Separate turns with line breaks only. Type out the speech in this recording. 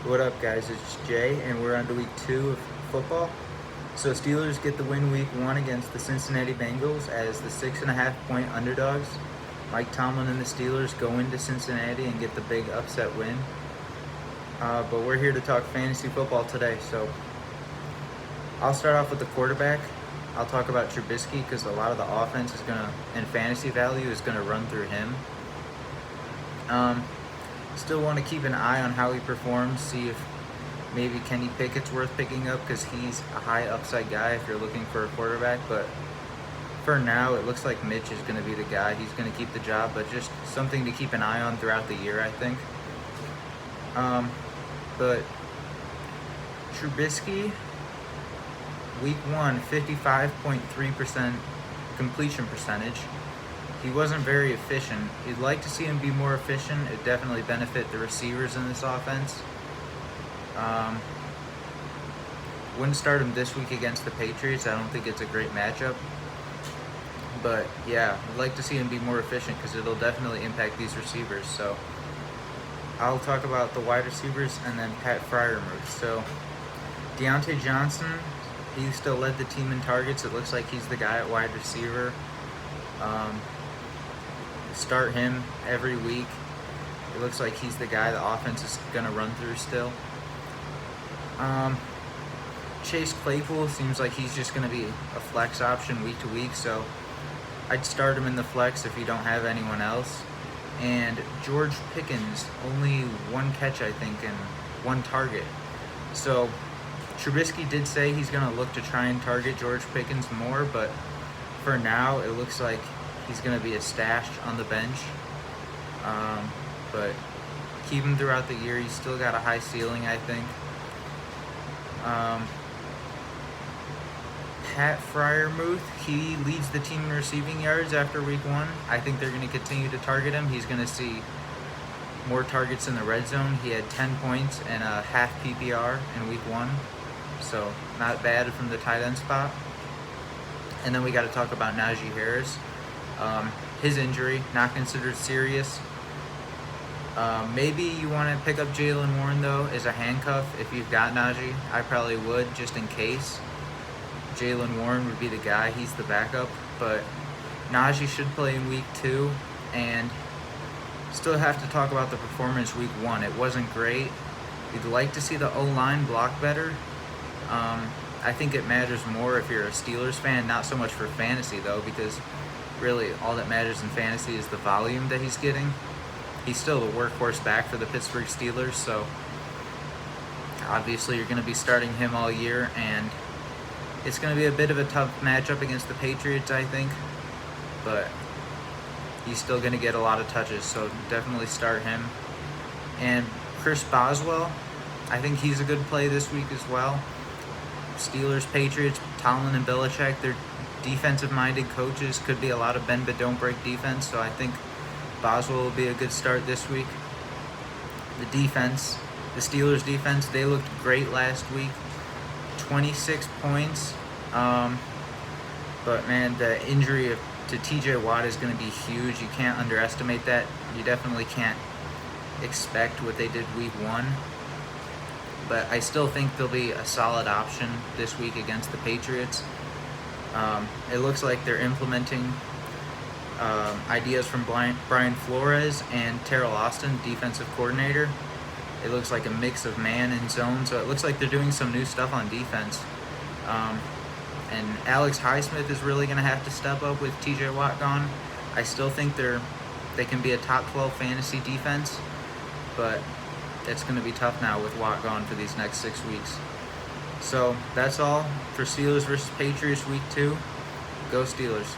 What up, guys? It's Jay, and we're on to week 2 of football. So Steelers get the win week 1 against the Cincinnati Bengals as the 6.5-point underdogs. Mike Tomlin and the Steelers go into Cincinnati and get the big upset win. But we're here to talk fantasy football today, so I'll start off with the quarterback. I'll talk about Trubisky because a lot of the offense is and fantasy value is gonna run through him. Still want to keep an eye on how he performs, see if maybe Kenny Pickett's worth picking up because he's a high upside guy if you're looking for a quarterback. But for now, it looks like Mitch is going to be the guy. He's going to keep the job, but just something to keep an eye on throughout the year, I think. But Trubisky, week 1, 55.3% completion percentage. He wasn't very efficient. You'd like to see him be more efficient. It'd definitely benefit the receivers in this offense. Wouldn't start him this week against the Patriots. I don't think it's a great matchup. But yeah, I'd like to see him be more efficient because it'll definitely impact these receivers. So I'll talk about the wide receivers and then Pat Freiermuth. So Deontay Johnson, he still led the team in targets. It looks like he's the guy at wide receiver. Start him every week. It looks like he's the guy the offense is going to run through still. Chase Claypool seems like he's just going to be a flex option week to week, so I'd start him in the flex if you don't have anyone else. And George Pickens, only 1 catch, I think, and 1 target. So Trubisky did say he's going to look to try and target George Pickens more, but for now, it looks like he's going to be a stash on the bench. But keep him throughout the year. He's still got a high ceiling, I think. Pat Freiermuth, he leads the team in receiving yards after week 1. I think they're going to continue to target him. He's going to see more targets in the red zone. He had 10 points and a half PPR in week 1. So not bad from the tight end spot. And then we got to talk about Najee Harris. His injury, not considered serious. Maybe you want to pick up Jaylen Warren, though, as a handcuff if you've got Najee. I probably would, just in case. Jaylen Warren would be the guy. He's the backup. But Najee should play in week 2. And still have to talk about the performance week 1. It wasn't great. You'd like to see the O-line block better. I think it matters more if you're a Steelers fan, not so much for fantasy, though, because really all that matters in fantasy is the volume that he's getting. He's still a workhorse back for the Pittsburgh Steelers, so obviously you're going to be starting him all year, and it's going to be a bit of a tough matchup against the Patriots, I think, but he's still going to get a lot of touches, so definitely start him. And Chris Boswell, I think he's a good play this week as well. Steelers, Patriots, Tomlin and Belichick, they're defensive-minded coaches. Could be a lot of bend but don't break defense, so I think Boswell will be a good start this week. The defense, the Steelers defense, they looked great last week. 26 points. But man, the injury to TJ Watt is going to be huge. You can't underestimate that. You definitely can't expect what they did week 1. But I still think they'll be a solid option this week against the Patriots. It looks like they're implementing ideas from Brian Flores and Terrell Austin, defensive coordinator. It looks like a mix of man and zone, so it looks like they're doing some new stuff on defense. And Alex Highsmith is really going to have to step up with TJ Watt gone. I still think they can be a top 12 fantasy defense, but it's going to be tough now with Watt gone for these next 6 weeks. So that's all for Steelers versus Patriots week 2. Go Steelers.